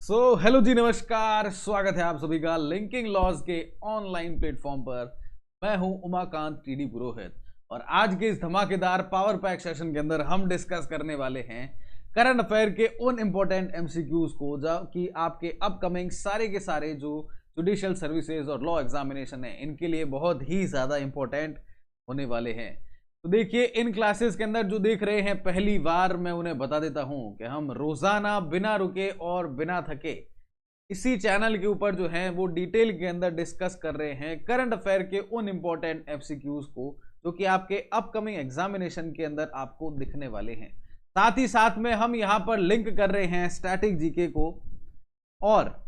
Hello जी, नमस्कार। स्वागत है आप सभी का लिंकिंग लॉज के ऑनलाइन प्लेटफॉर्म पर। मैं हूं उमाकांत टीडी पुरोहित और आज के इस धमाकेदार पावर पैक सेशन के अंदर हम डिस्कस करने वाले हैं करंट अफेयर के उन इंपॉर्टेंट एमसीक्यूज को जो कि आपके अपकमिंग सारे के सारे जो जुडिशियल सर्विसेज और लॉ एग्जामिनेशन है इनके लिए बहुत ही ज़्यादा इंपॉर्टेंट होने वाले हैं। तो देखिए, इन क्लासेस के अंदर जो देख रहे हैं पहली बार, मैं उन्हें बता देता हूं कि हम रोजाना बिना रुके और बिना थके इसी चैनल के ऊपर जो है वो डिटेल के अंदर डिस्कस कर रहे हैं करंट अफेयर के उन इंपॉर्टेंट एमसीक्यूज को जो कि आपके अपकमिंग एग्जामिनेशन के अंदर आपको दिखने वाले हैं। साथ ही साथ में हम यहां पर लिंक कर रहे हैं स्टैटिक जीके को और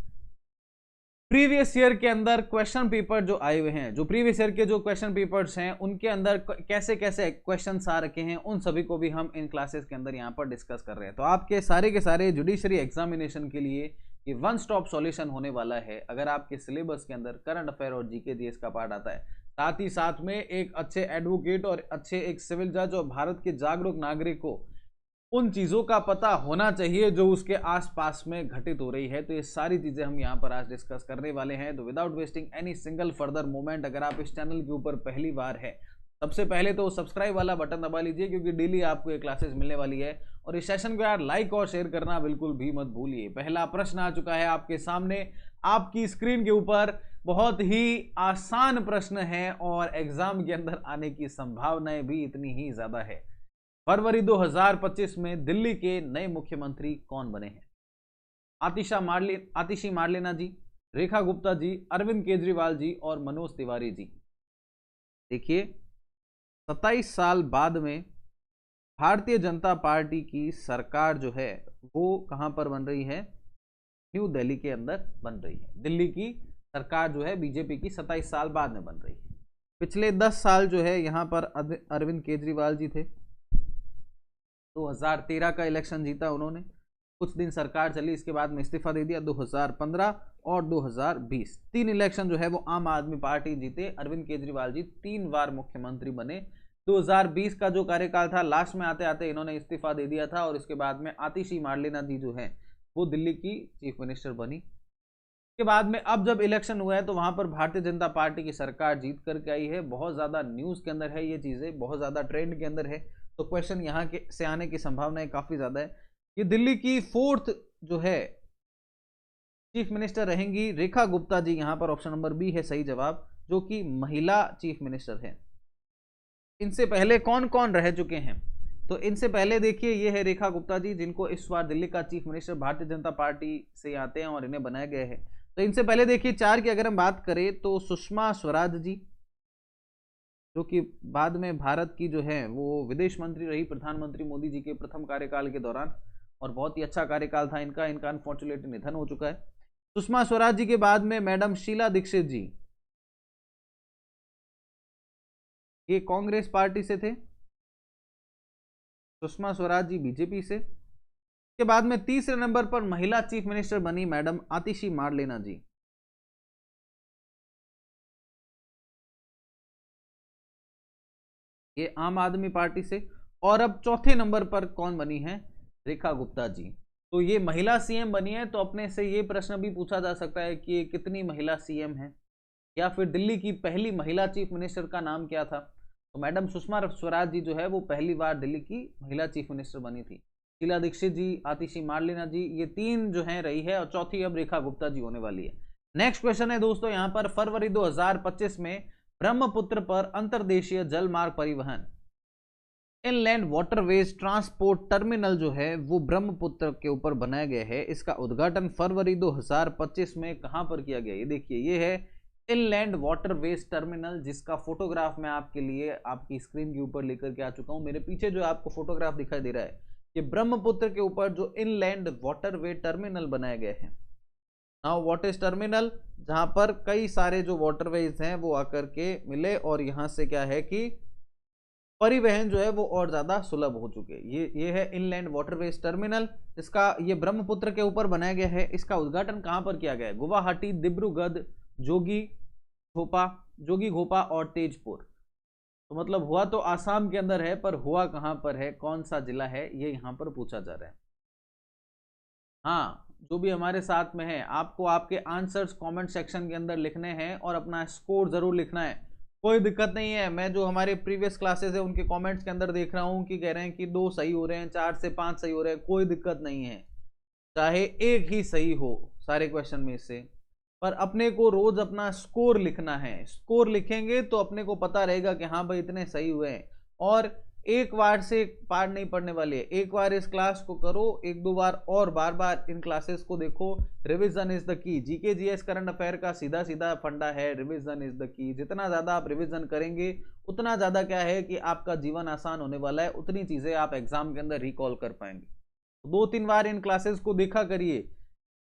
प्रीवियस ईयर के अंदर क्वेश्चन पेपर जो आए हुए हैं, जो प्रीवियस ईयर के जो क्वेश्चन पेपर्स हैं उनके अंदर कैसे कैसे क्वेश्चंस आ रखे हैं, उन सभी को भी हम इन क्लासेस के अंदर यहाँ पर डिस्कस कर रहे हैं। तो आपके सारे के सारे जुडिशरी एग्जामिनेशन के लिए ये वन स्टॉप सॉल्यूशन होने वाला है अगर आपके सिलेबस के अंदर करंट अफेयर और जीके जीएस का पार्ट आता है। साथ ही साथ में एक अच्छे एडवोकेट और अच्छे एक सिविल जज और भारत के जागरूक नागरिक को उन चीज़ों का पता होना चाहिए जो उसके आसपास में घटित हो रही है। तो ये सारी चीज़ें हम यहाँ पर आज डिस्कस करने वाले हैं। तो without wasting any single further moment, अगर आप इस चैनल के ऊपर पहली बार है, सबसे पहले तो सब्सक्राइब वाला बटन दबा लीजिए क्योंकि डेली आपको ये क्लासेस मिलने वाली है। और इस सेशन को यार लाइक और शेयर करना बिल्कुल भी मत भूलिए। पहला प्रश्न आ चुका है आपके सामने, आपकी स्क्रीन के ऊपर। बहुत ही आसान प्रश्न है और एग्जाम के अंदर आने की संभावनाएं भी इतनी ही ज्यादा है। फरवरी 2025 में दिल्ली के नए मुख्यमंत्री कौन बने हैं? आतिशी मार्लेना जी, रेखा गुप्ता जी, अरविंद केजरीवाल जी और मनोज तिवारी जी। देखिए, 27 साल बाद में भारतीय जनता पार्टी की सरकार जो है वो कहां पर बन रही है? न्यू दिल्ली के अंदर बन रही है। दिल्ली की सरकार जो है बीजेपी की 27 साल बाद में बन रही है। पिछले 10 साल जो है यहां पर अरविंद केजरीवाल जी थे। 2013 का इलेक्शन जीता उन्होंने, कुछ दिन सरकार चली, इसके बाद में इस्तीफा दे दिया। 2015 और 2020 तीन इलेक्शन जो है वो आम आदमी पार्टी जीते। अरविंद केजरीवाल जी 3 बार मुख्यमंत्री बने। 2020 का जो कार्यकाल था, लास्ट में आते आते इन्होंने इस्तीफा दे दिया था और इसके बाद में आतिशी मार्लेना जी जो है वो दिल्ली की चीफ मिनिस्टर बनी। के बाद में अब जब इलेक्शन हुआ है तो वहां पर भारतीय जनता पार्टी की सरकार जीत करके आई है। बहुत ज्यादा न्यूज के अंदर है, ये चीजें बहुत ज्यादा ट्रेंड के अंदर है। तो क्वेश्चन यहाँ के से आने की संभावनाएं काफी ज्यादा है। ये दिल्ली की 4th जो है चीफ मिनिस्टर रहेंगी रेखा गुप्ता जी। यहां पर ऑप्शन नंबर बी है सही जवाब, जो कि महिला चीफ मिनिस्टर है। इनसे पहले कौन कौन रह चुके हैं? तो इनसे पहले देखिए, ये है रेखा गुप्ता जी, जिनको इस बार दिल्ली का chief minister Bharatiya Janata party से आते हैं और इन्हें बनाया गया है। तो इनसे पहले देखिए 4 की अगर हम बात करें तो सुषमा स्वराज जी, जो कि बाद में भारत की जो है वो विदेश मंत्री रही प्रधानमंत्री मोदी जी के प्रथम कार्यकाल के दौरान, और बहुत ही अच्छा कार्यकाल था इनका। अनफॉर्चुनेटली निधन हो चुका है। सुषमा स्वराज जी के बाद में मैडम शीला दीक्षित जी, ये कांग्रेस पार्टी से थे। सुषमा स्वराज जी बीजेपी से। के बाद में तीसरे नंबर पर महिला चीफ मिनिस्टर बनी मैडम आतिशी मार्लेना जी। ये आम आदमी पार्टी से। और अब चौथे नंबर पर कौन बनी है? रेखा गुप्ता जी। तो ये महिला सीएम बनी है। तो अपने से ये प्रश्न भी पूछा जा सकता है कि ये कितनी महिला सीएम है, या फिर दिल्ली की पहली महिला चीफ मिनिस्टर का नाम क्या था? तो मैडम सुषमा स्वराज जी जो है वो पहली बार दिल्ली की महिला चीफ मिनिस्टर बनी थी। शीला दीक्षित जी, आतिशी मार्लेना जी, ये 3 जो है रही है और चौथी अब रेखा गुप्ता जी होने वाली है। नेक्स्ट क्वेश्चन है दोस्तों यहाँ पर, फरवरी 2025 में ब्रह्मपुत्र पर अंतरदेशीय जल मार्ग परिवहन इनलैंड वाटरवेज ट्रांसपोर्ट टर्मिनल जो है वो ब्रह्मपुत्र के ऊपर बनाया गया है। इसका उद्घाटन फरवरी 2025 में कहां पर किया गया? ये देखिए, ये है इनलैंड वाटरवेज टर्मिनल, जिसका फोटोग्राफ मैं आपके लिए आपकी स्क्रीन के ऊपर लेकर के आ चुका हूं। मेरे पीछे जो आपको फोटोग्राफ दिखाई दे रहा है, ये ब्रह्मपुत्र के ऊपर जो इनलैंड वाटरवे टर्मिनल बनाया गया है। Now what is terminal? जहां पर कई सारे जो वाटरवेज हैं वो आकर के मिले और यहां से क्या है कि परिवहन जो है वो और ज्यादा सुलभ हो चुके। ये है इनलैंड वाटरवेज टर्मिनल, इसका ये ब्रह्मपुत्र के ऊपर बनाया गया है। इसका उद्घाटन कहां पर किया गया है? गुवाहाटी, डिब्रूगढ़, जोगी घोपा और तेजपुर। तो मतलब हुआ तो आसाम के अंदर है, पर हुआ कहां पर है, कौन सा जिला है, ये यहां पर पूछा जा रहा है। हाँ, जो भी हमारे साथ में है, आपको आपके आंसर्स कमेंट सेक्शन के अंदर लिखने हैं और अपना स्कोर जरूर लिखना है। कोई दिक्कत नहीं है, मैं जो हमारे प्रीवियस क्लासेस है उनके कमेंट्स के अंदर देख रहा हूँ कि कह रहे हैं कि 2 सही हो रहे हैं, 4 से 5 सही हो रहे हैं, कोई दिक्कत नहीं है, चाहे एक ही सही हो सारे क्वेश्चन में से, पर अपने को रोज अपना स्कोर लिखना है। स्कोर लिखेंगे तो अपने को पता रहेगा कि हाँ भाई इतने सही हुए हैं। और एक बार से पार नहीं पड़ने वाली है, एक बार इस क्लास को करो, 1-2 बार और बार बार इन क्लासेस को देखो। Revision is the key, GK GS current affair का सीधा सीधा फंडा है, रिवीजन इज द की। जितना ज्यादा आप रिवीजन करेंगे उतना ज्यादा क्या है कि आपका जीवन आसान होने वाला है, उतनी चीजें आप एग्जाम के अंदर रिकॉल कर पाएंगे। 2-3 बार इन क्लासेस को देखा करिए,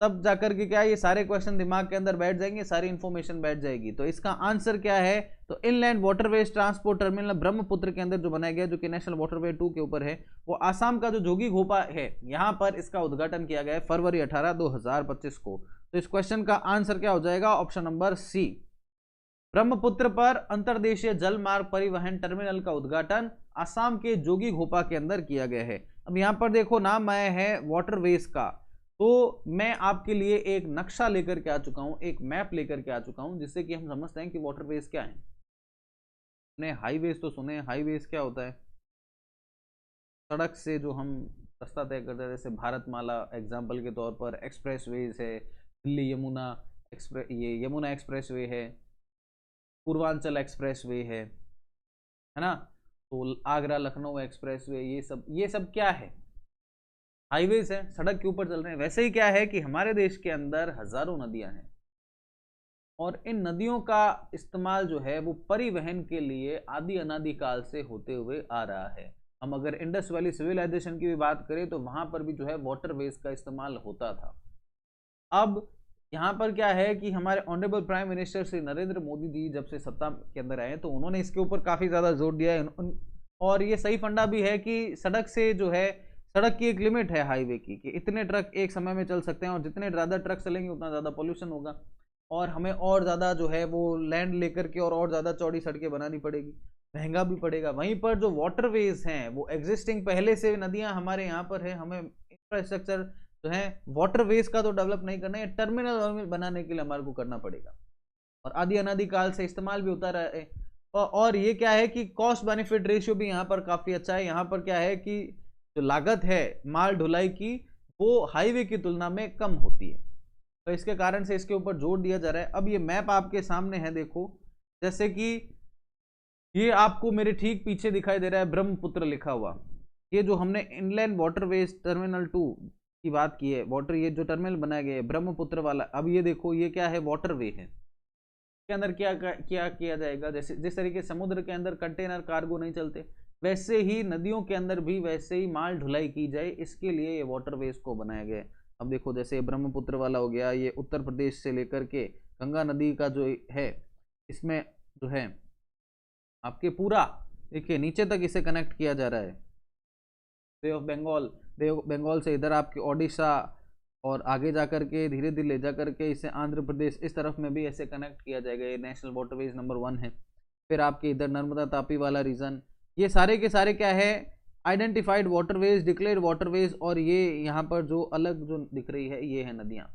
तब जाकर के क्या ये सारे क्वेश्चन दिमाग के अंदर बैठ जाएंगे, सारी इंफॉर्मेशन बैठ जाएगी। तो इसका आंसर क्या है, तो inland waterways transport terminal Brahmaputra के अंदर जो बनाया गया, जो कि नेशनल वाटरवे 2 के ऊपर है, वो आसाम का जो जोगी घोपा है, यहाँ पर इसका उद्घाटन किया गया है फरवरी 18, 2025 को। तो इस क्वेश्चन का आंसर क्या हो जाएगा, ऑप्शन नंबर सी। ब्रह्मपुत्र पर अंतरदेशीय जल मार्ग परिवहन टर्मिनल का उद्घाटन आसाम के जोगी घोपा के अंदर किया गया है। अब यहाँ पर देखो नाम आया है वाटरवेज का, तो मैं आपके लिए एक नक्शा लेकर के आ चुका हूं, एक मैप लेकर के आ चुका हूं, जिससे कि हम समझते हैं कि वाटरवेज क्या है। हमने हाईवेज तो सुने, हाईवेज क्या होता है, सड़क से जो हम रास्ता तय करते हैं, जैसे भारतमाला एग्जाम्पल के तौर पर, एक्सप्रेसवेज है, दिल्ली यमुना एक्सप्रेस, ये यमुना एक्सप्रेसवे है, पूर्वांचल एक्सप्रेसवे है ना, तो आगरा लखनऊ एक्सप्रेसवे, ये सब क्या है, हाईवेज है, सड़क के ऊपर चल रहे हैं। वैसे ही क्या है कि हमारे देश के अंदर हजारों नदियां हैं और इन नदियों का इस्तेमाल जो है वो परिवहन के लिए आदि अनादि काल से होते हुए आ रहा है। हम अगर इंडस वैली सिविलाइजेशन की भी बात करें तो वहां पर भी जो है वाटरवेज का इस्तेमाल होता था। अब यहाँ पर क्या है कि हमारे honourable prime minister Shri Narendra Modi ji जब से सत्ता के अंदर आए तो उन्होंने इसके ऊपर काफी ज्यादा जोर दिया है। और ये सही फंडा भी है कि सड़क से जो है, सड़क की एक लिमिट है हाईवे की, कि इतने ट्रक एक समय में चल सकते हैं और जितने ज़्यादा ट्रक चलेंगे उतना ज़्यादा पोल्यूशन होगा और हमें और ज़्यादा जो है वो लैंड लेकर के और ज़्यादा चौड़ी सड़कें बनानी पड़ेगी, महंगा भी पड़ेगा। वहीं पर जो वाटरवेज हैं वो एग्जिस्टिंग पहले से नदियां हमारे यहाँ पर है, हमें इंफ्रास्ट्रक्चर जो है वाटरवेज का तो डेवलप नहीं करना है, टर्मिनल बनाने के लिए हमारे को करना पड़ेगा और आदि अनादि काल से इस्तेमाल भी होता रहा है। और ये क्या है कि कॉस्ट बेनिफिट रेशियो भी यहाँ पर काफ़ी अच्छा है। यहाँ पर क्या है कि जो लागत है माल ढुलाई की वो हाईवे की तुलना में कम होती है, तो इसके कारण से इसके ऊपर जोर दिया जा रहा है। अब ये मैप आपके सामने है, देखो जैसे कि ये आपको मेरे ठीक पीछे दिखाई दे रहा है ब्रह्मपुत्र लिखा हुआ, ये जो हमने इनलैंड वाटरवेज टर्मिनल 2 की बात की है, वाटर ये जो टर्मिनल बनाया गया है ब्रह्मपुत्र वाला। अब ये देखो ये क्या है, वाटरवे है, के अंदर क्या किया जाएगा, जैसे जिस तरीके समुद्र के अंदर कंटेनर कार्गो नहीं चलते, वैसे ही नदियों के अंदर भी वैसे ही माल ढुलाई की जाए, इसके लिए ये वाटरवेज को बनाया गया है। अब देखो जैसे ब्रह्मपुत्र वाला हो गया, ये उत्तर प्रदेश से लेकर के गंगा नदी का जो है, इसमें जो है आपके पूरा देखिए नीचे तक इसे कनेक्ट किया जा रहा है, Bay of Bengal, Bay of Bengal से इधर आपके ओडिशा और आगे जाकर के धीरे धीरे ले जाकर के इसे आंध्र प्रदेश, इस तरफ में भी ऐसे कनेक्ट किया जाएगा। ये नेशनल वाटरवेज नंबर 1 है। फिर आपके इधर नर्मदा तापी वाला रीजन, ये सारे के सारे क्या है, आइडेंटिफाइड वाटरवेज, डिक्लेयर्ड वाटरवेज, और ये यहाँ पर जो अलग जो दिख रही है ये है नदियाँ।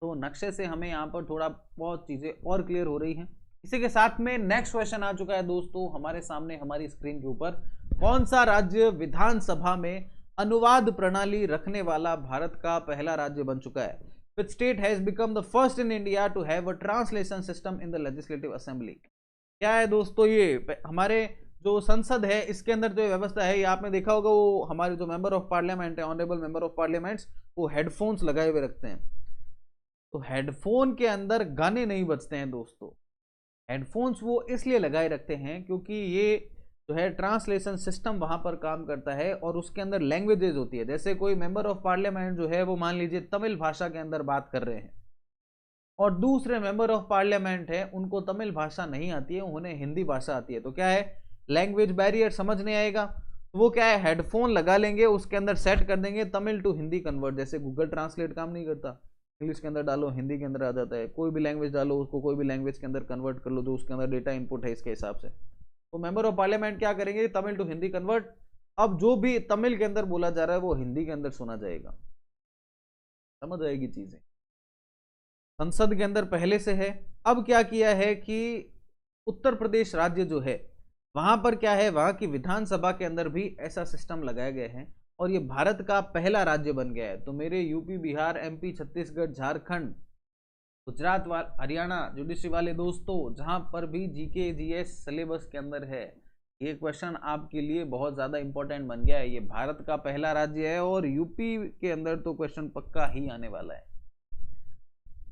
तो नक्शे से हमें यहाँ पर थोड़ा बहुत चीज़ें और क्लियर हो रही हैं। इसी के साथ में नेक्स्ट क्वेश्चन आ चुका है दोस्तों हमारे सामने हमारी स्क्रीन के ऊपर, कौन सा राज्य विधानसभा में अनुवाद प्रणाली रखने वाला भारत का पहला राज्य बन चुका है? Which state has become the first in India to have a translation system in the legislative assembly? क्या है दोस्तों, ये हमारे जो संसद है इसके अंदर जो व्यवस्था है, ये आपने देखा होगा, वो हमारे जो मेंबर ऑफ पार्लियामेंट है, ऑनरेबल मेंबर ऑफ पार्लियामेंट्स, वो हेडफोन्स लगाए हुए रखते हैं। तो हेडफोन के अंदर गाने नहीं बजते हैं दोस्तों, हेडफोन्स वो इसलिए लगाए रखते हैं क्योंकि ये जो है ट्रांसलेशन सिस्टम वहां पर काम करता है और उसके अंदर लैंग्वेजेस होती है। जैसे कोई मेंबर ऑफ पार्लियामेंट जो है वो मान लीजिए तमिल भाषा के अंदर बात कर रहे हैं और दूसरे मेंबर ऑफ पार्लियामेंट है उनको तमिल भाषा नहीं आती है, उन्हें हिंदी भाषा आती है, तो क्या है लैंग्वेज बैरियर, समझ नहीं आएगा, तो वो क्या है हेडफोन लगा लेंगे, उसके अंदर सेट कर देंगे तमिल टू हिंदी कन्वर्ट। जैसे गूगल ट्रांसलेट काम नहीं करता, इंग्लिश के अंदर डालो हिंदी के अंदर आ जाता है, कोई भी लैंग्वेज डालो उसको कोई भी लैंग्वेज के अंदर कन्वर्ट कर लो जो उसके अंदर डेटा इनपुट है इसके हिसाब से। तो मेंबर ऑफ पार्लियामेंट क्या करेंगे, तमिल टू हिंदी कन्वर्ट। अब जो भी तमिल के अंदर बोला जा रहा है वो हिंदी के अंदर सुना जाएगा, समझ आएगी चीजें। संसद के अंदर पहले से है। अब क्या किया है कि उत्तर प्रदेश राज्य जो है वहां पर क्या है, वहां की विधानसभा के अंदर भी ऐसा सिस्टम लगाए गए हैं और ये भारत का पहला राज्य बन गया है। तो मेरे UP, Bihar, MP, Chhattisgarh, Jharkhand, Gujarat Haryana judiciary वाले दोस्तों, जहां पर भी जीके जीएस सिलेबस के अंदर है, ये क्वेश्चन आपके लिए बहुत ज्यादा इंपॉर्टेंट बन गया है। ये भारत का पहला राज्य है और यूपी के अंदर तो क्वेश्चन पक्का ही आने वाला है।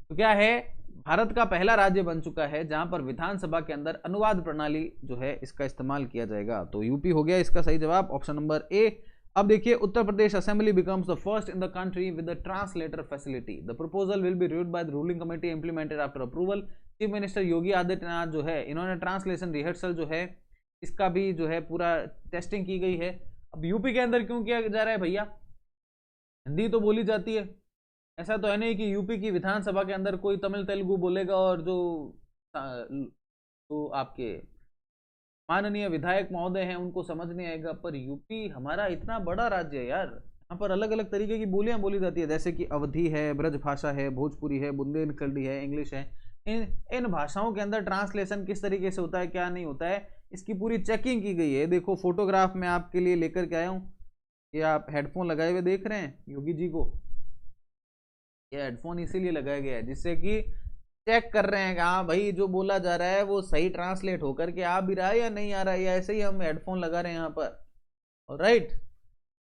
तो क्या है, भारत का पहला राज्य बन चुका है जहां पर विधानसभा के अंदर अनुवाद प्रणाली जो है इसका इस्तेमाल किया जाएगा। तो यूपी हो गया इसका सही जवाब, ऑप्शन नंबर ए। अब देखिए, Uttar Pradesh assembly becomes the first in the country with the translator facility. The proposal will be reviewed by the ruling committee, implemented after approval. Chief minister Yogi Adityanath जो है, इन्होंने ट्रांसलेशन रिहर्सल जो है इसका भी जो है पूरा टेस्टिंग की गई है। अब यूपी के अंदर क्यों किया जा रहा है भैया? हिंदी तो बोली जाती है, ऐसा तो है नहीं कि यूपी की विधानसभा के अंदर कोई तमिल तेलुगु बोलेगा और जो तो आपके माननीय विधायक महोदय हैं उनको समझ नहीं आएगा। पर यूपी हमारा इतना बड़ा राज्य है यार, यहाँ पर अलग अलग तरीके की बोलियां बोली जाती है, जैसे कि अवधी है, ब्रज भाषा है, भोजपुरी है, बुंदेलखंडी है, इंग्लिश है। इन भाषाओं के अंदर ट्रांसलेशन किस तरीके से होता है, क्या नहीं होता है, इसकी पूरी चेकिंग की गई है। देखो फोटोग्राफ में आपके लिए लेकर के आया हूँ। ये आप हेडफोन लगाए हुए देख रहे हैं योगी जी को, ये हेडफोन इसीलिए लगाया गया है जिससे कि चेक कर रहे हैं कि हाँ भाई जो बोला जा रहा है वो सही ट्रांसलेट होकर के आ भी रहा है या नहीं आ रहा है, या ऐसे ही हम हेडफोन लगा रहे हैं यहाँ पर। राइट,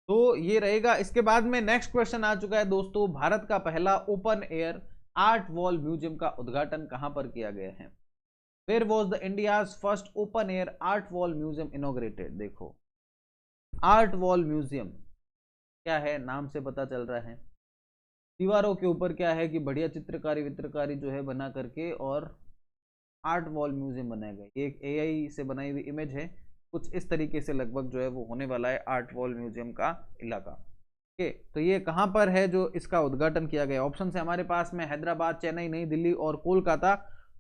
तो ये रहेगा। इसके बाद में नेक्स्ट क्वेश्चन आ चुका है दोस्तों, भारत का पहला open air art wall museum का उद्घाटन कहां पर किया गया है? Where was the India's first open air art wall museum inaugurated? देखो, आर्ट वॉल म्यूजियम क्या है, नाम से पता चल रहा है। दीवारों के ऊपर क्या है कि बढ़िया चित्रकारी वित्रकारी जो है बना करके और आर्ट वॉल म्यूजियम बनाया गया। ये एक एआई से बनाई हुई इमेज है, कुछ इस तरीके से लगभग जो है वो होने वाला है आर्ट वॉल म्यूजियम का इलाका। ओके, तो ये कहां पर है जो इसका उद्घाटन किया गया? ऑप्शन है हमारे पास में हैदराबाद, चेन्नई, नई दिल्ली और कोलकाता।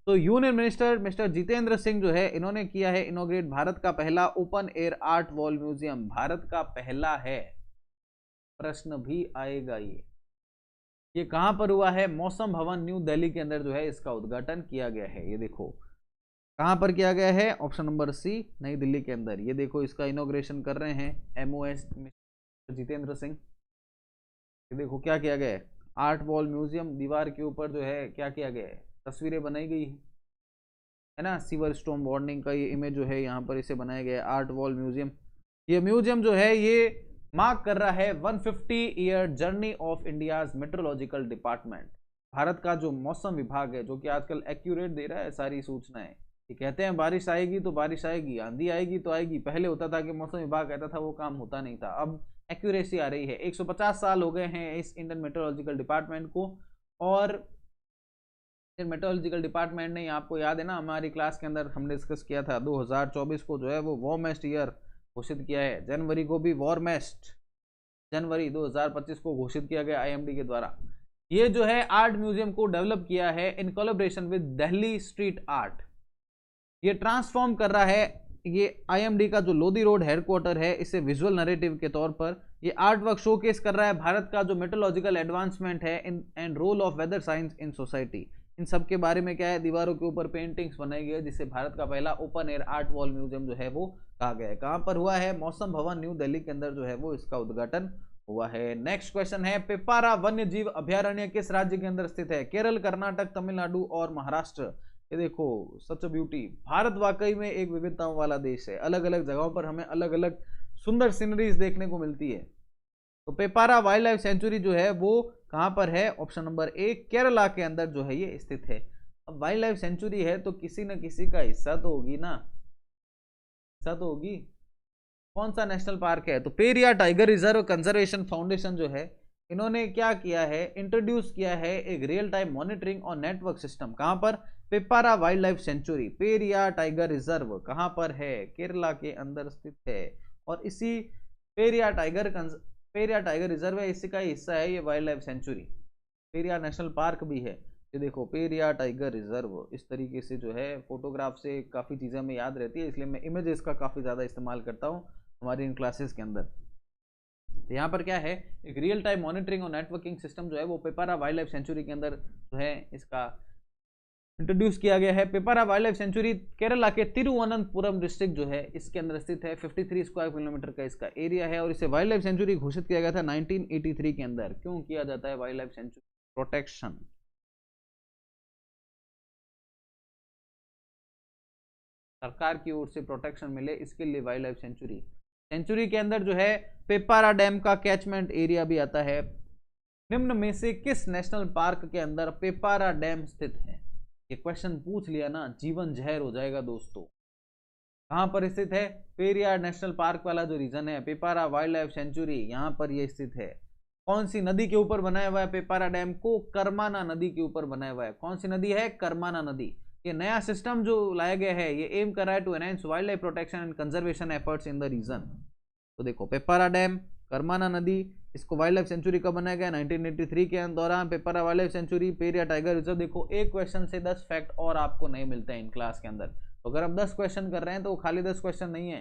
तो union minister mister Jitendra Singh जो है इन्होंने किया है इनोग्रेट भारत का पहला open air art wall museum. Bharat का पहला है, प्रश्न भी आएगा ये कहां पर हुआ है? मौसम भवन न्यू दिल्ली के अंदर जो है इसका उद्घाटन किया गया है। ये देखो कहां पर किया गया है, ऑप्शन नंबर सी, नई दिल्ली के अंदर। ये देखो इसका इनोग्रेशन कर रहे हैं एमओएस जितेंद्र सिंह। ये देखो क्या किया गया है, आर्ट वॉल म्यूजियम, दीवार के ऊपर जो है क्या किया गया है, तस्वीरें बनाई गई है ना। सीवर स्टॉर्म वार्निंग का ये इमेज जो है यहाँ पर इसे बनाया गया है, आर्ट वॉल म्यूजियम। ये म्यूजियम जो है ये मार्क कर रहा है 150 year journey of India's meteorological department. भारत का जो मौसम विभाग है, जो कि आजकल एक्यूरेट दे रहा है सारी सूचनाएं, ये कहते हैं बारिश आएगी तो बारिश आएगी, आंधी आएगी तो आएगी। पहले होता था कि मौसम विभाग कहता था, वो काम होता नहीं था। अब एक्यूरेसी आ रही है। 150 साल हो गए हैं इस इंडियन मेट्रोलॉजिकल डिपार्टमेंट को। और मेट्रोलॉजिकल डिपार्टमेंट ने, आपको याद है ना हमारी क्लास के अंदर हमने डिस्कस किया था, 2024 को जो है वो वार्मेस्ट ईयर घोषित किया है। जनवरी को भी वार्मेस्ट, जनवरी 2025 को घोषित किया गया आईएमडी के द्वारा। ये जो है आर्ट म्यूजियम को डेवलप किया है in collaboration with Delhi street art. ये ट्रांसफॉर्म कर रहा है, ये आईएमडी का जो लोधी रोड हेडक्वार्टर है, इसे विजुअल नैरेटिव के तौर पर ये आर्ट वर्क शोकेस कर रहा है भारत का जो मेट्रोलॉजिकल एडवांसमेंट है in and role of weather science in society. इन सब के बारे में क्या है, दीवारों के ऊपर पेंटिंग्स बनाई गई है, जिसे भारत का पहला open air art wall museum जो है वो कहा गया है। कहां पर हुआ है? मौसम भवन न्यू दिल्ली के अंदर जो है वो इसका उद्घाटन हुआ है। नेक्स्ट क्वेश्चन है, पिपारा वन्य जीव अभयारण्य किस राज्य के अंदर स्थित है? केरल, कर्नाटक, तमिलनाडु और महाराष्ट्र। ये देखो सच ब्यूटी, भारत वाकई में एक विविधताओं वाला देश है। अलग अलग जगहों पर हमें अलग अलग सुंदर सीनरीज देखने को मिलती है। तो पेपारा वाइल्ड लाइफ सेंचुरी जो है वो कहां पर है? ऑप्शन नंबर ए, केरला के अंदर जो है ये स्थित है। अब वाइल्ड लाइफ सेंचुरी है तो किसी न किसी का हिस्सा तो होगी ना, हिस्सा तो होगी। कौन सा नेशनल पार्क है? तो Periyar tiger reserve conservation foundation जो है इन्होंने क्या किया है, इंट्रोड्यूस किया है एक रियल टाइम मॉनिटरिंग और नेटवर्क सिस्टम। कहां पर? Peppara wildlife sanctuary, Periyar tiger reserve कहां पर है? केरला के अंदर स्थित है। और इसी पेरियार टाइगर रिजर्व है, इसी का हिस्सा है ये wild life sanctuary. Periyar national park भी है। ये देखो पेरियार टाइगर रिजर्व, इस तरीके से जो है फोटोग्राफ से काफ़ी चीज़ें हमें याद रहती है, इसलिए मैं इमेजेस का काफ़ी ज़्यादा इस्तेमाल करता हूँ हमारी इन क्लासेस के अंदर। तो यहाँ पर क्या है, एक रियल टाइम मॉनिटरिंग और नेटवर्किंग सिस्टम जो है वो पेपारा वाइल्ड लाइफ सेंचुरी के अंदर जो है इसका इंट्रोड्यूस किया गया है। पेपारा वाइल्ड लाइफ सेंचुरी केरला के तिरुवनंतपुरम डिस्ट्रिक्ट जो है इसके अंदर स्थित है। 53 स्क्वायर किलोमीटर का इसका एरिया है और इसे वाइल्ड लाइफ सेंचुरी घोषित किया गया था 1983 के अंदर। क्यों किया जाता है वाइल्ड लाइफ सेंचुरी? प्रोटेक्शन, सरकार की ओर से प्रोटेक्शन मिले इसके लिए वाइल्ड लाइफ सेंचुरी। सेंचुरी के अंदर जो है पेपारा डैम का कैचमेंट एरिया भी आता है। निम्न में से किस नेशनल पार्क के अंदर पेपारा डैम स्थित है? ये क्वेश्चन पूछ लिया ना, जीवन जहर हो जाएगा दोस्तों। कहां पर स्थित है? पेरियार नेशनल पार्क वाला जो रीजन है, पेपारा वाइल्ड लाइफ सेंचुरी, यहां पर ये स्थित है। कौन सी नदी के ऊपर बनाया हुआ है पेपारा डैम को? कर्माना नदी के ऊपर बनाया हुआ है। कौन सी नदी है? कर्माना नदी। ये नया सिस्टम जो लाया गया है ये एम कर रहा है to enhance wild life protection and conservation efforts in the region. तो देखो पेपारा डैम, कर्माना नदी, इसको वाइल्ड लाइफ सेंचुरी कब बनाया गया? 1983 के दौरान। Peppara wildlife sanctuary, Periyar tiger reserve. देखो एक क्वेश्चन से 10 फैक्ट और आपको नहीं मिलते हैं इन क्लास के अंदर। तो अगर आप 10 क्वेश्चन कर रहे हैं तो वो खाली 10 क्वेश्चन नहीं है,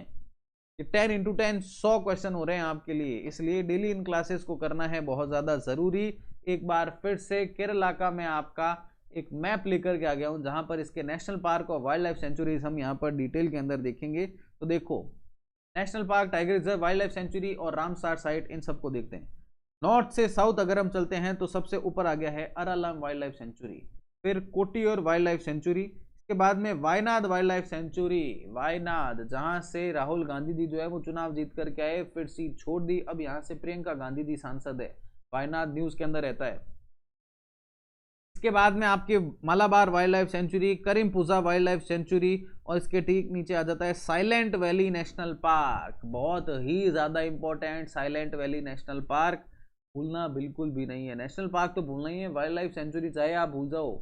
ये 10 × 10 100 क्वेश्चन हो रहे हैं आपके लिए। इसलिए डेली इन क्लासेस को करना है बहुत ज्यादा जरूरी। एक बार फिर से केरला का मैं आपका एक मैप लेकर के आ गया हूं जहां पर इसके नेशनल पार्क और वाइल्ड लाइफ सेंचुरीज हम यहां पर डिटेल के अंदर देखेंगे। तो देखो national park, tiger reserve, wild life sanctuary और रामसार साइट, इन सबको देखते हैं। नॉर्थ से साउथ अगर हम चलते हैं तो सबसे ऊपर आ गया है अरालाम वाइल्ड लाइफ सेंचुरी, फिर कोटियोर वाइल्ड लाइफ सेंचुरी, इसके बाद में Wayanad wild life sanctuary. Wayanad जहां से राहुल गांधी जी जो है वो चुनाव जीत करके आए, फिर सीट छोड़ दी, अब यहां से प्रियंका गांधी जी सांसद है। वायनाड न्यूज के अंदर रहता है। इसके बाद में आपके Malabar wildlife sanctuary, Karimpuzha wildlife sanctuary और इसके ठीक नीचे आ जाता है साइलेंट वैली नेशनल पार्क। बहुत ही ज्यादा important, silent valley national park भूलना बिल्कुल भी नहीं है। नेशनल पार्क तो भूलना ही है, वाइल्ड लाइफ सेंचुरी चाहे आप भूल जाओ,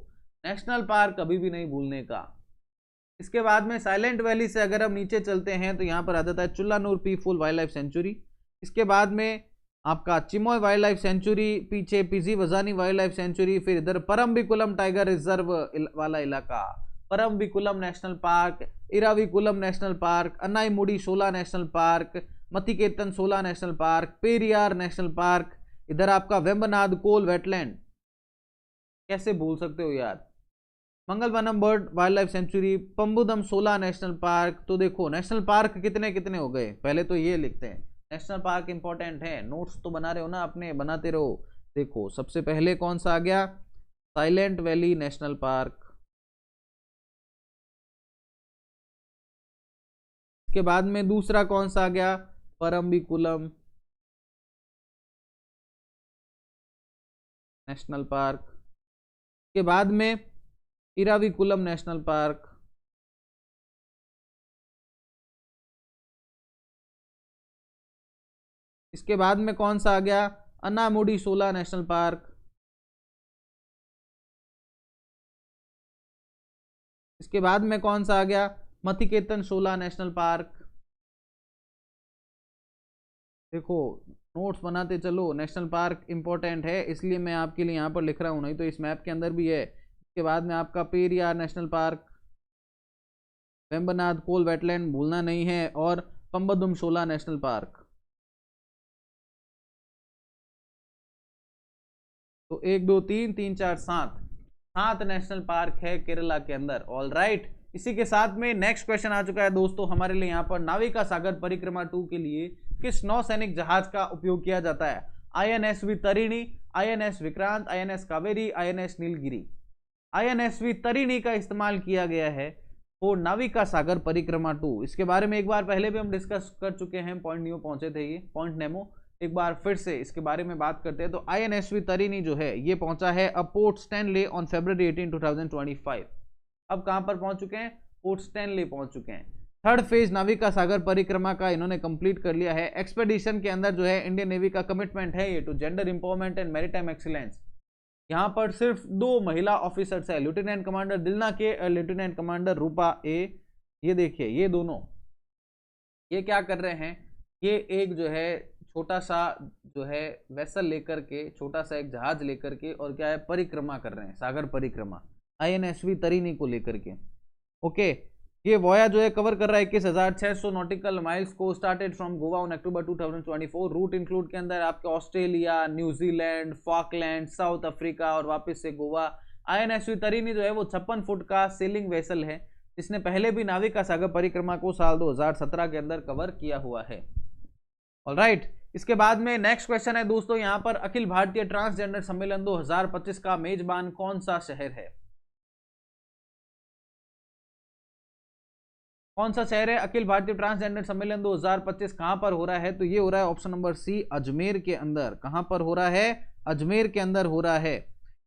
नेशनल पार्क कभी भी नहीं भूलने का। इसके बाद में साइलेंट वैली से अगर हम नीचे चलते हैं तो यहाँ पर आ जाता है Chulannur peafowl wildlife sanctuary. इसके बाद में आपका चिमोय वाइल्ड लाइफ सेंचुरी, पीछे Peechi Vazhani wildlife sanctuary, फिर इधर परम्बिकुलम टाइगर रिजर्व वाला इलाका, Parambikulam national park, Eravikulam national park, Anamudi Shola national park, Mathikettan Shola national park, Periyar national park, इधर आपका वेम्बनाद कोल वेटलैंड, कैसे भूल सकते हो यार, Mangalavanam bird wild life sanctuary, पंबुदम शोला नेशनल पार्क। तो देखो नेशनल पार्क कितने कितने हो गए, पहले तो ये लिखते हैं। नेशनल पार्क इंपॉर्टेंट है, नोट्स तो बना रहे हो ना अपने, बनाते रहो। देखो सबसे पहले कौन सा आ गया? Silent valley national park. इसके बाद में दूसरा कौन सा आ गया? Parambikulam national park. इसके बाद में इराविकुलम नेशनल पार्क। इसके बाद में कौन सा आ गया? अन्नामुडी शोला नेशनल पार्क। इसके बाद में कौन सा आ गया? मथिकेतन शोला नेशनल पार्क। देखो नोट्स बनाते चलो, नेशनल पार्क इंपॉर्टेंट है इसलिए मैं आपके लिए यहाँ पर लिख रहा हूँ, नहीं तो इस मैप के अंदर भी है। इसके बाद में आपका पेरियार नेशनल पार्क, वेम्बनाद कोल वेटलैंड भूलना नहीं है, और पंबदुम शोला नेशनल पार्क। तो 1 2 3 3 4 7 नेशनल पार्क है केरला के अंदर। ऑल राइट, इसी के साथ में नेक्स्ट क्वेश्चन आ चुका है दोस्तों हमारे लिए यहाँ पर। नाविका सागर परिक्रमा 2 के लिए किस नौसैनिक जहाज का उपयोग किया जाता है? INSV Tarini, INS Vikrant, INS Kaveri, INS Nilgiri. INSV Tarini का इस्तेमाल किया गया है फॉर नाविका सागर परिक्रमा 2। इसके बारे में एक बार पहले भी हम डिस्कस कर चुके हैं, पॉइंट न्यू पहुंचे थे ये, पॉइंट नेमो। एक बार फिर से इसके बारे में बात करते हैं। तो INSV तरिणी जो है ये पहुंचा है अब पोर्ट स्टैनले ऑन February 18, 2025। अब कहां पर पहुंच चुके हैं? पोर्ट स्टैनले पहुंच चुके हैं। थर्ड फेज नाविका सागर परिक्रमा का इन्होंने कंप्लीट कर लिया है। एक्सपेडिशन के अंदर जो है इंडियन नेवी का कमिटमेंट है ये to gender empowerment and maritime excellence. यहाँ पर सिर्फ 2 महिला ऑफिसर्स है, लेफ्टिनेंट कमांडर दिलना के और लेफ्टिनेंट कमांडर रूपा ए। ये देखिए ये दोनों ये क्या कर रहे हैं, ये एक जो है छोटा सा जो है वेसल लेकर के, छोटा सा एक जहाज लेकर के, और क्या है परिक्रमा कर रहे हैं, सागर परिक्रमा INSV तरिणी को लेकर के। ओके, ये वोया जो है कवर कर रहा है 21,600 नॉटिकल माइल्स को। Started from Goa on October 2024। Route include के अंदर आपके Australia, New Zealand, Falkland, South Africa और वापस से गोवा। INSV तरीनी जो है वो 56 फुट का सेलिंग वेसल है, जिसने पहले भी नाविका सागर परिक्रमा को साल 2017 के अंदर कवर किया हुआ है। ऑलराइट, इसके बाद में नेक्स्ट क्वेश्चन है दोस्तों, यहां पर अखिल भारतीय ट्रांसजेंडर सम्मेलन 2025 का मेजबान कौन सा शहर है? कौन सा शहर है? अखिल भारतीय ट्रांसजेंडर सम्मेलन 2025 कहां पर हो रहा है? तो ये हो रहा है ऑप्शन नंबर सी, अजमेर के अंदर। कहां पर हो रहा है? अजमेर के अंदर हो रहा है।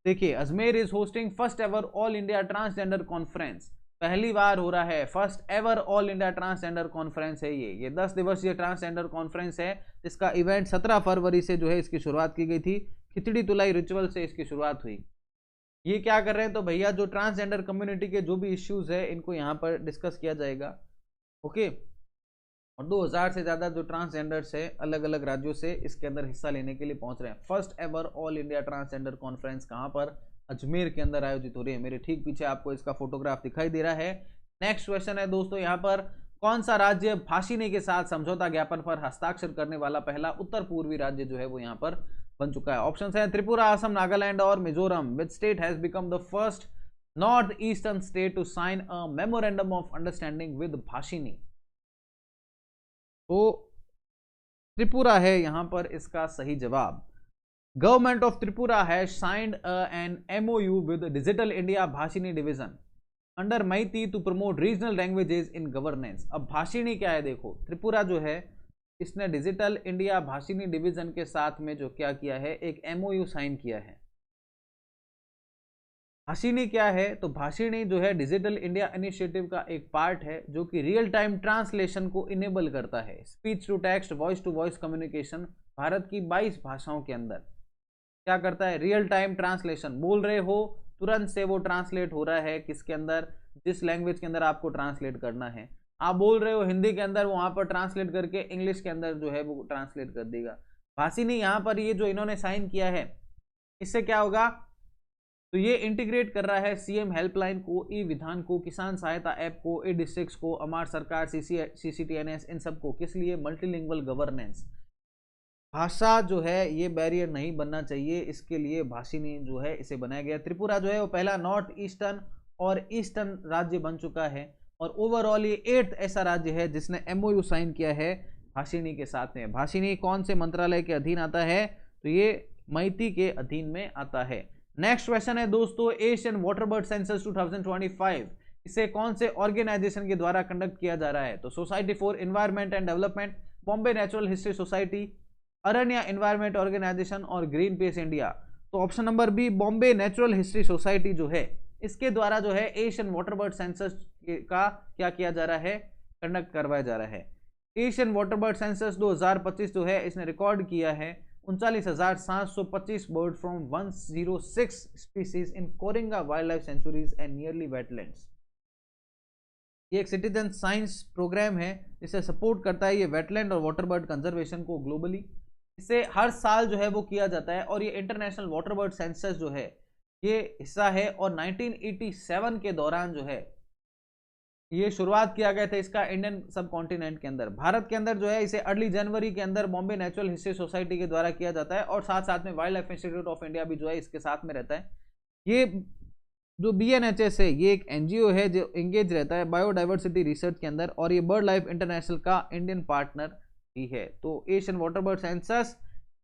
देखिए, Ajmer is hosting first ever all India transgender conference. पहली बार हो रहा है, first ever all India transgender conference है ये 10 दिवसीय ट्रांसजेंडर कॉन्फ्रेंस है, जिसका इवेंट 17 फरवरी से जो है इसकी शुरुआत की गई थी। खिचड़ी तुलाई रिचुअल से इसकी शुरुआत हुई। ये क्या कर रहे हैं? तो भैया जो ट्रांसजेंडर कम्युनिटी के जो भी इश्यूज है इनको यहाँ पर डिस्कस किया जाएगा। ओके, और 2000 से ज्यादा जो ट्रांसजेंडर्स है अलग अलग राज्यों से इसके अंदर हिस्सा लेने के लिए पहुंच रहे हैं। First ever all India transgender conference कहां पर? अजमेर के अंदर आयोजित हो रही है। मेरे ठीक पीछे आपको इसका फोटोग्राफ दिखाई दे रहा है। नेक्स्ट क्वेश्चन है दोस्तों, यहाँ पर कौन सा राज्य भाषिनी के साथ समझौता ज्ञापन पर हस्ताक्षर करने वाला पहला उत्तर पूर्वी राज्य जो है वो यहाँ पर बन चुका है? ऑप्शन है त्रिपुरा, असम, नागालैंड और Mizoram. Which state has become the first north eastern state to sign a memorandum of understanding with Bhashini? तो त्रिपुरा है यहां पर इसका सही जवाब। Government of Tripura has signed an MOU with digital India Bhashini division under MeitY to promote regional languages in governance. अब भाषिनी क्या है? देखो, त्रिपुरा जो है इसने डिजिटल इंडिया भाषिनी डिवीजन के साथ में जो क्या किया है, एक MOU साइन किया है। भाषिनी क्या है? तो भाषिनी जो है डिजिटल इंडिया इनिशिएटिव का एक पार्ट है जो कि रियल टाइम ट्रांसलेशन को इनेबल करता है। Speech to text, voice to voice communication Bharat की 22 भाषाओं के अंदर क्या करता है? Real time translation. बोल रहे हो तुरंत से वो ट्रांसलेट हो रहा है किसके अंदर? जिस लैंग्वेज के अंदर आपको ट्रांसलेट करना है। आप बोल रहे हो हिंदी के अंदर, वहां पर ट्रांसलेट करके इंग्लिश के अंदर जो है वो ट्रांसलेट कर देगा। भाषिनी यहाँ पर ये जो इन्होंने साइन किया है, इससे क्या होगा? तो ये इंटीग्रेट कर रहा है CM हेल्पलाइन को, ई विधान को, किसान सहायता ऐप को, ई डिस्ट्रिक्ट्स को, अमार सरकार, CCTNS, इन सबको। किस लिए? Multilingual governance. भाषा जो है ये बैरियर नहीं बनना चाहिए, इसके लिए भाषिनी जो है इसे बनाया गया। त्रिपुरा जो है वो पहला नॉर्थ ईस्टर्न और ईस्टर्न राज्य बन चुका है और ओवरऑल ये 8th ऐसा राज्य है जिसने MOU साइन किया है भाषिनी के साथ में। भाषिनी कौन से मंत्रालय के अधीन आता है? तो ये मैती के अधीन में आता है। नेक्स्ट क्वेश्चन है दोस्तों, एशियन वाटरबर्ड सेंसस 2025 इसे कौन से ऑर्गेनाइजेशन के द्वारा कंडक्ट किया जा रहा है? तो society for environment and development, Bombay natural history society, Aranya environment organisation और ग्रीन पीस इंडिया। तो option number B, Bombay natural history society जो है इसके द्वारा जो है एशियन वाटरबर्ड सेंसस का क्या किया जा रहा है? कंडक्ट करवाया जा रहा है। एशियन वाटरबर्ड सेंसस 2025 जो है इसने रिकॉर्ड किया है 39,725 bird from 106 species in Coringa wild life sanctuaries and nearly wetlands. ये एक सिटीजन साइंस प्रोग्राम है जिसे सपोर्ट करता है ये वेटलैंड और वाटर बर्ड कंजर्वेशन को ग्लोबली। इसे हर साल जो है वो किया जाता है और ये इंटरनेशनल वाटर बर्ड सेंसस जो है ये हिस्सा है। और 1987 के दौरान जो है ये शुरुआत किया गया था इसका इंडियन सब कॉन्टिनेंट के अंदर। भारत के अंदर जो है इसे अर्ली जनवरी के अंदर बॉम्बे नेचुरल हिस्ट्री सोसाइटी के द्वारा किया जाता है और साथ साथ में wild life institute of India भी जो है इसके साथ में रहता है। ये जो BNHS है ये एक NGO है जो एंगेज रहता है बायोडाइवर्सिटी रिसर्च के अंदर और ये बर्ड लाइफ इंटरनेशनल का इंडियन पार्टनर भी है। तो एशियन वाटर बर्ड सेंसस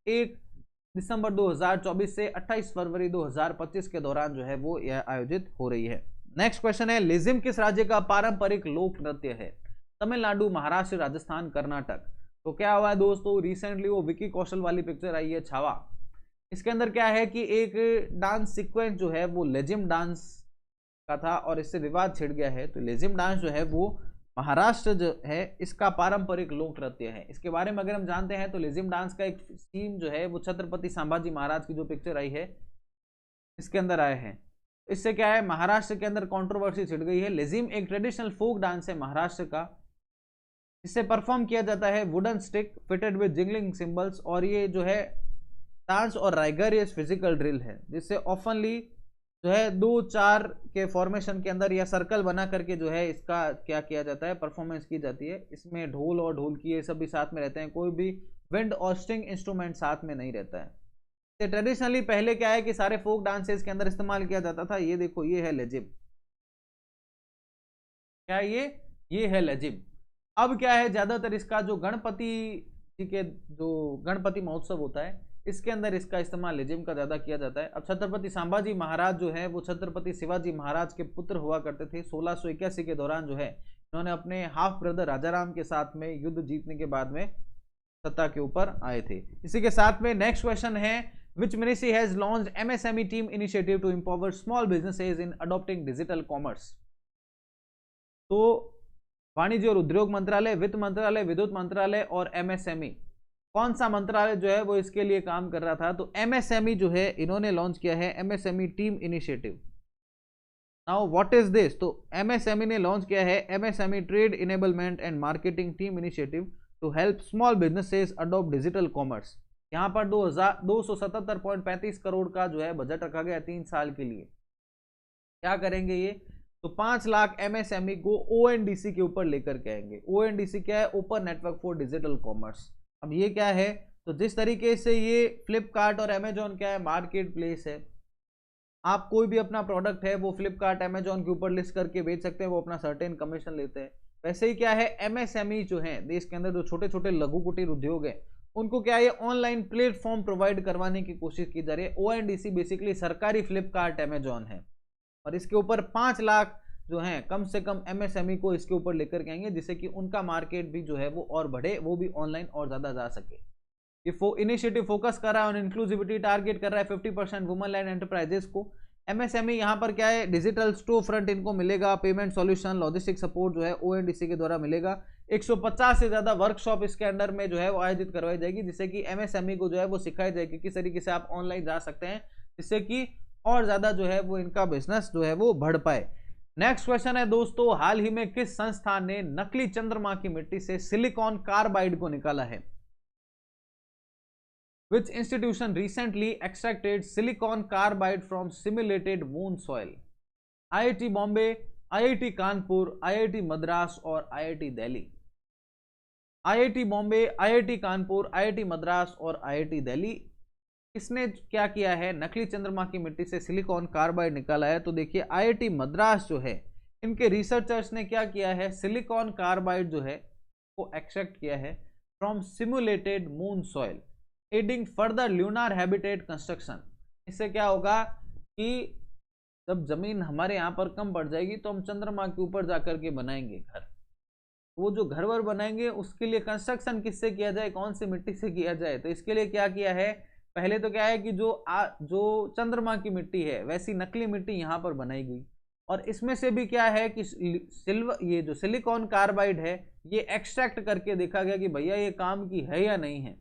1 दिसंबर 2024 से 28 फरवरी 2025 के दौरान जो है वो यह आयोजित हो रही है। नेक्स्ट क्वेश्चन है, लेजिम किस राज्य का पारंपरिक लोक नृत्य है? तमिलनाडु, महाराष्ट्र, राजस्थान, कर्नाटक। तो क्या हुआ है दोस्तों, रिसेंटली वो विकी कौशल वाली पिक्चर आई है छावा, इसके अंदर क्या है कि एक डांस सीक्वेंस जो है वो लेजिम डांस का था और इससे विवाद छिड़ गया है। तो लेजिम डांस जो है वो महाराष्ट्र जो है इसका पारंपरिक लोक नृत्य है। इसके बारे में अगर हम जानते हैं तो लेजिम डांस का एक सीन जो है वो छत्रपति संभाजी महाराज की जो पिक्चर आई है इसके अंदर आए हैं। इससे क्या है, महाराष्ट्र के अंदर कंट्रोवर्सी छिड़ गई है। लेजिम एक ट्रेडिशनल फोक डांस है महाराष्ट्र का, इससे परफॉर्म किया जाता है wooden stick fitted with jingling symbols और ये जो है डांस और राइगरियस फिजिकल ड्रिल है जिससे ऑफनली जो है 2-4 के फॉर्मेशन के अंदर या सर्कल बना करके जो है इसका क्या किया जाता है, परफॉर्मेंस की जाती है। इसमें ढोल और ढोलकी ये सब भी साथ में रहते हैं, कोई भी विंड और स्ट्रिंग इंस्ट्रूमेंट साथ में नहीं रहता है। तो ट्रेडिशनली पहले क्या है कि सारे फोक डांसेस के अंदर इस्तेमाल किया जाता था। ये देखो, ये है लेजिम, क्या ये है लेजिम। अब क्या है, ज्यादातर इसका जो गणपति जी के जो गणपति महोत्सव होता है इसके अंदर इसका इस्तेमाल लेजिम का ज्यादा किया जाता है। अब छत्रपति संभाजी महाराज जो है वो छत्रपति शिवाजी महाराज के पुत्र हुआ करते थे। 1681 के दौरान जो है इन्होंने अपने हाफ ब्रदर राजाराम के साथ में युद्ध जीतने के बाद में सत्ता के ऊपर आए थे। इसी के साथ में नेक्स्ट क्वेश्चन है, which ministry has launched MSME team initiative to empower small businesses in adopting digital commerce. तो वाणिज्य और उद्योग मंत्रालय, वित्त मंत्रालय, विद्युत मंत्रालय और एमएसएमई, कौन सा मंत्रालय जो है वो इसके लिए काम कर रहा था? तो एमएसएमई जो है इन्होंने लॉन्च किया है MSME team initiative. Now what is this? तो एमएसएमई ने लॉन्च किया है MSME trade enablement and marketing team initiative to help small businesses adopt digital commerce. यहाँ पर 277.35 करोड़ का जो है बजट रखा गया 3 साल के लिए। क्या करेंगे ये? तो 5 लाख एमएसएमई को ओएनडीसी के ऊपर लेकर के आएंगे। ओएनडीसी क्या है? Open network for digital commerce. अब ये क्या है? तो जिस तरीके से ये फ्लिपकार्ट और अमेजॉन क्या है, मार्केट प्लेस है। आप कोई भी अपना प्रोडक्ट है वो फ्लिपकार्ट अमेजॉन के ऊपर लिस्ट करके बेच सकते हैं, वो अपना सर्टेन कमीशन लेते हैं। वैसे ही क्या है, एमएसएमई जो है देश के अंदर जो छोटे छोटे लघु कुटीर उद्योग है उनको क्या है, ऑनलाइन प्लेटफॉर्म प्रोवाइड करवाने की कोशिश की जा रही है। ओएनडीसी बेसिकली सरकारी फ्लिपकार्ट अमेजॉन है और इसके ऊपर 5 लाख जो है कम से कम एमएसएमई को इसके ऊपर लेकर के आएंगे, जिससे कि उनका मार्केट भी जो है वो और बढ़े, वो भी ऑनलाइन और ज्यादा जा सके। ये इनिशिएटिव फोकस कर रहा है ऑन इंक्लूसिविटी, टारगेट कर रहा है 50% वुमन लैंड एंटरप्राइजेस को। एमएसएमई यहाँ पर क्या है, डिजिटल स्टोर फ्रंट इनको मिलेगा, पेमेंट सॉल्यूशन, लॉजिस्टिक सपोर्ट जो है ओएनडीसी के द्वारा मिलेगा। 150 से ज्यादा वर्कशॉप इसके अंडर में जो है वो आयोजित करवाई जाएगी, जिससे कि एमएसएमई को जो है वो सिखाई जाएगी किस तरीके से आप ऑनलाइन जा सकते हैं, जिससे कि और ज्यादा जो है वो इनका बिजनेस जो है वो बढ़ पाए। नेक्स्ट क्वेश्चन है दोस्तों, हाल ही में किस संस्थान ने नकली चंद्रमा की मिट्टी से सिलिकॉन कार्बाइड को निकाला है? Which institution recently extracted silicon carbide from simulated moon soil? IIT Bombay, IIT Kanpur, IIT Madras और IIT Delhi. IIT Bombay, IIT Kanpur, IIT Madras और IIT दिल्ली, इसने क्या किया है, नकली चंद्रमा की मिट्टी से सिलिकॉन कार्बाइड निकाला है। तो देखिए IIT मद्रास जो है इनके रिसर्चर्स ने क्या किया है, सिलिकॉन कार्बाइड जो है वो एक्सट्रैक्ट किया है from simulated moon soil adding further lunar habitat construction. इससे क्या होगा कि जब जमीन हमारे यहाँ पर कम पड़ जाएगी तो हम चंद्रमा के ऊपर जाकर के बनाएंगे घर। वो जो घर वर बनाएंगे उसके लिए कंस्ट्रक्शन किससे किया जाए, कौन सी मिट्टी से किया जाए? तो इसके लिए क्या किया है, पहले तो क्या है कि जो चंद्रमा की मिट्टी है वैसी नकली मिट्टी यहाँ पर बनाई गई, और इसमें से भी क्या है कि ये जो सिलिकॉन कार्बाइड है ये एक्सट्रैक्ट करके देखा गया कि भैया ये काम की है या नहीं है।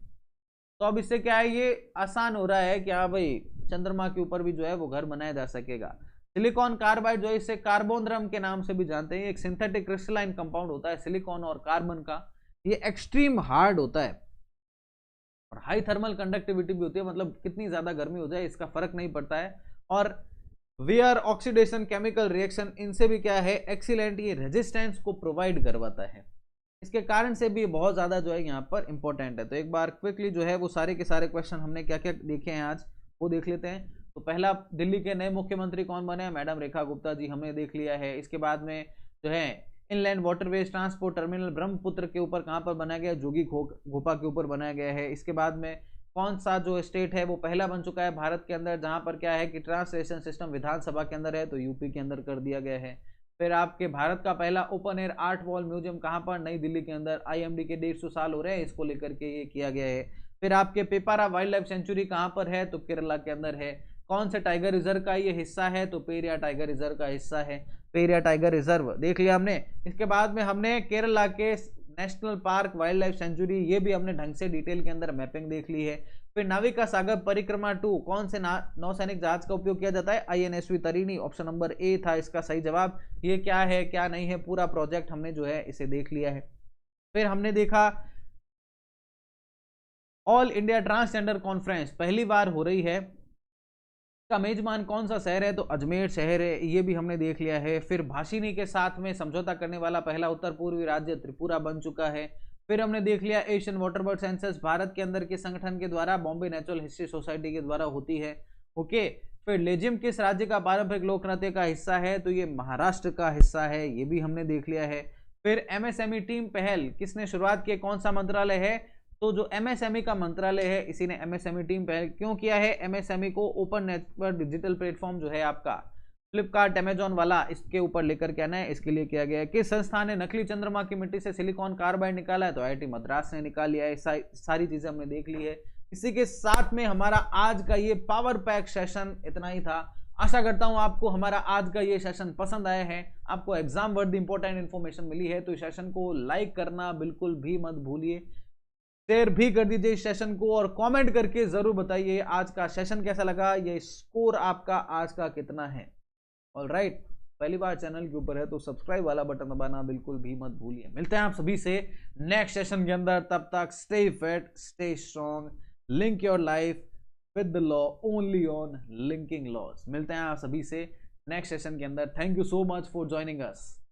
तो अब इससे क्या है, ये आसान हो रहा है कि हाँ भाई चंद्रमा के ऊपर भी जो है वो घर बनाया जा सकेगा। सिलिकॉन कार्बाइड जो है इसे कार्बोनरम के नाम से भी जानते हैं, एक सिंथेटिक क्रिस्टलाइन कंपाउंड होता है सिलिकॉन और कार्बन का। ये एक्सट्रीम हार्ड होता है और हाई थर्मल कंडक्टिविटी भी होती है, मतलब कितनी ज्यादा गर्मी हो जाए इसका फर्क नहीं पड़ता है। और वेयर ऑक्सीडेशन, केमिकल रिएक्शन, इनसे भी क्या है एक्सीलेंट ये रेजिस्टेंस को प्रोवाइड करवाता है। इसके कारण से भी बहुत ज्यादा जो है यहाँ पर इंपॉर्टेंट है। तो एक बार क्विकली जो है वो सारे के सारे क्वेश्चन हमने क्या क्या देखे हैं आज वो देख लेते हैं। तो पहला, दिल्ली के नए मुख्यमंत्री कौन बने हैं? मैडम रेखा गुप्ता जी, हमने देख लिया है। इसके बाद में जो है inland waterways transport terminal Brahmaputra के ऊपर कहाँ पर बनाया गया? जोगी घोपा के ऊपर बनाया गया है। इसके बाद में कौन सा जो स्टेट है वो पहला बन चुका है भारत के अंदर जहां पर क्या है कि ट्रांसलेशन सिस्टम विधानसभा के अंदर है? तो यूपी के अंदर कर दिया गया है। फिर आपके भारत का पहला open air art wall museum कहां पर? नई दिल्ली के अंदर। आईएमडी के 150 साल हो रहे हैं इसको लेकर के ये किया गया है। फिर आपके पेपारा वाइल्ड लाइफ सेंचुरी कहां पर है? तो केरला के अंदर है। कौन से टाइगर रिजर्व का ये हिस्सा है? तो पेरिया टाइगर रिजर्व का हिस्सा है। पेरिया टाइगर रिजर्व देख लिया हमने। इसके बाद में हमने केरला के national park, wild life sanctuary, ये भी हमने ढंग से डिटेल के अंदर मैपिंग देख ली है। फिर नाविका सागर परिक्रमा 2 कौन से नौसैनिक जहाज का उपयोग किया जाता है? INSV Tarini, option number A था इसका सही जवाब। ये क्या है क्या नहीं है पूरा प्रोजेक्ट हमने जो है इसे देख लिया है। फिर हमने देखा ऑल इंडिया ट्रांसजेंडर कॉन्फ्रेंस पहली बार हो रही है का मेजबान कौन सा शहर है, तो अजमेर शहर है, ये भी हमने देख लिया है। फिर भाषिनी के साथ में समझौता करने वाला पहला उत्तर पूर्वी राज्य त्रिपुरा बन चुका है। फिर हमने देख लिया एशियन वाटरबर्ड सेंसस भारत के अंदर के संगठन के द्वारा बॉम्बे नेचुरल हिस्ट्री सोसाइटी के द्वारा होती है। ओके, फिर लेजिम किस राज्य का पारंपरिक लोक नृत्य का हिस्सा है, तो ये महाराष्ट्र का हिस्सा है, ये भी हमने देख लिया है। फिर एमएसएमई टीम पहल किसने शुरुआत की, कौन सा मंत्रालय है, तो जो एमएसएमई का मंत्रालय है इसी ने एमएसएमई टीम पहल क्यों किया है, एमएसएमई को ओपन नेटवर्क डिजिटल प्लेटफॉर्म जो है आपका फ्लिपकार्ट अमेजॉन वाला इसके ऊपर लेकर के आना है, इसके लिए किया गया है। किस संस्थान ने नकली चंद्रमा की मिट्टी से सिलिकॉन कार्बाइड निकाला है, तो आईआईटी मद्रास ने निकाल लिया है। सारी चीजें हमने देख ली है। इसी के साथ में हमारा आज का ये पावर पैक सेशन इतना ही था। आशा करता हूं आपको हमारा आज का ये सेशन पसंद आया है, आपको एग्जाम वर्दी इंपॉर्टेंट इन्फॉर्मेशन मिली है, तो इस सेशन को लाइक करना बिल्कुल भी मत भूलिए, शेयर भी कर दीजिए इस सेशन को, और कमेंट करके जरूर बताइए आज का सेशन कैसा लगा, ये स्कोर आपका आज का कितना है। ऑलराइट, पहली बार चैनल के ऊपर है तो सब्सक्राइब वाला बटन दबाना बिल्कुल भी मत भूलिए। मिलते हैं आप सभी से नेक्स्ट सेशन के अंदर, तब तक stay fit, stay strong, link your life with the law only on linking laws. मिलते हैं आप सभी से नेक्स्ट सेशन के अंदर। Thank you so much for joining us.